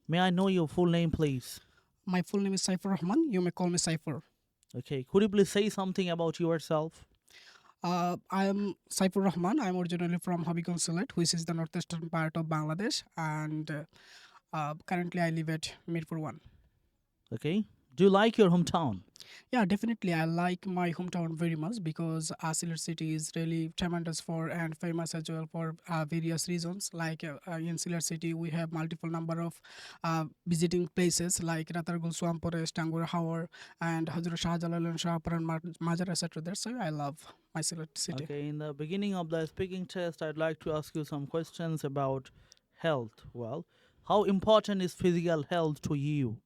May I know your full name, please? My full name is Saifur Rahman. You may call me Saifur. Okay, could you please say something about yourself? I am Saifur Rahman. I am originally from Habibganj, Sylhet, which is the northeastern part of Bangladesh, and currently I live at Mirpur 1. Okay, do you like your hometown? Yeah, definitely. I like my hometown very much because Sylhet city is really tremendous for and famous as well for various reasons. Like in Sylhet city, we have multiple number of visiting places like Ratargul Swamp Forest, Tangur Hawar, and Hazrat Shah Jalal and Shah Paran Majar, etc. That's why I love my Sylhet city. Okay, in the beginning of the speaking test, I'd like to ask you some questions about health. Well, how important is physical health to you?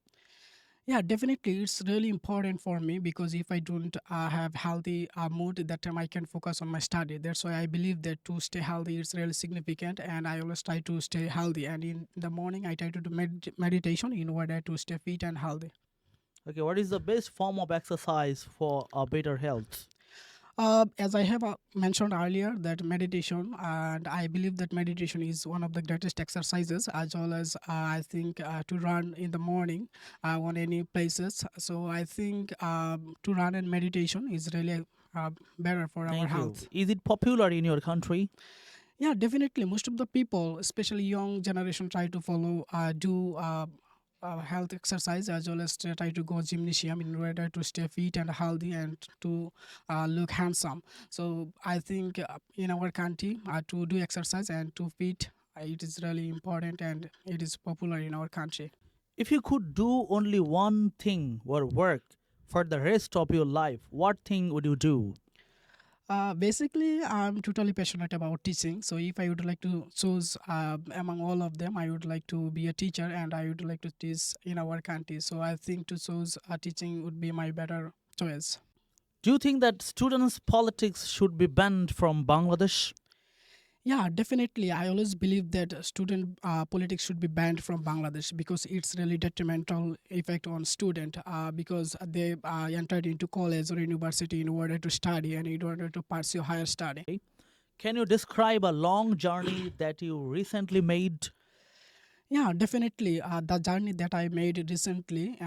Yeah, definitely. It's really important for me because if I don't have healthy mood, that time I can focus on my study. That's why I believe that to stay healthy is really significant, and I always try to stay healthy. And in the morning, I try to do meditation in order to stay fit and healthy. Okay, what is the best form of exercise for a better health? As I have mentioned earlier, that meditation, and I believe that meditation is one of the greatest exercises, as well as I think to run in the morning on any places. So I think to run and meditation is really better for our Thank you. health. Is it popular in your country? Yeah, definitely. Most of the people, especially young generation, try to follow, do health exercise as well as to try to go gymnasium in order to stay fit and healthy and to look handsome. So I think in our country, to do exercise and to fit, it is really important and it is popular in our country. If you could do only one thing or work for the rest of your life, what thing would you do? Basically, I'm totally passionate about teaching. So, if I would like to choose among all of them, I would like to be a teacher and I would like to teach in our country. So, I think to choose teaching would be my better choice. Do you think that students' politics should be banned from Bangladesh? Yeah, definitely. I always believe that student politics should be banned from Bangladesh because it's really detrimental effect on student because they entered into college or university in order to study and in order to pursue higher study. Can you describe a long journey that you recently made? Yeah, definitely. The journey that I made recently,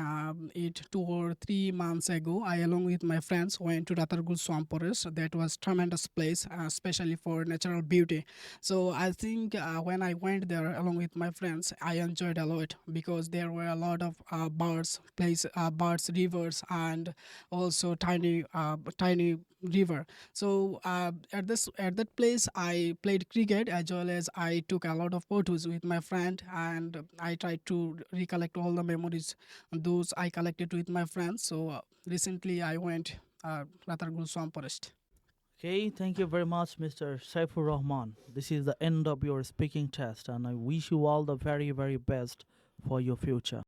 it 2 or 3 months ago, I along with my friends went to Ratargul Swamp Forest. That was tremendous place, especially for natural beauty. So I think when I went there along with my friends, I enjoyed a lot because there were a lot of birds, rivers, and also tiny river. So at that place, I played cricket as well as I took a lot of photos with my friend, and I tried to recollect all the memories those I collected with my friends. So recently, I went Ratargul Swamp Forest. Okay, thank you very much, Mr. Saifur Rahman. This is the end of your speaking test, and I wish you all the very, very best for your future.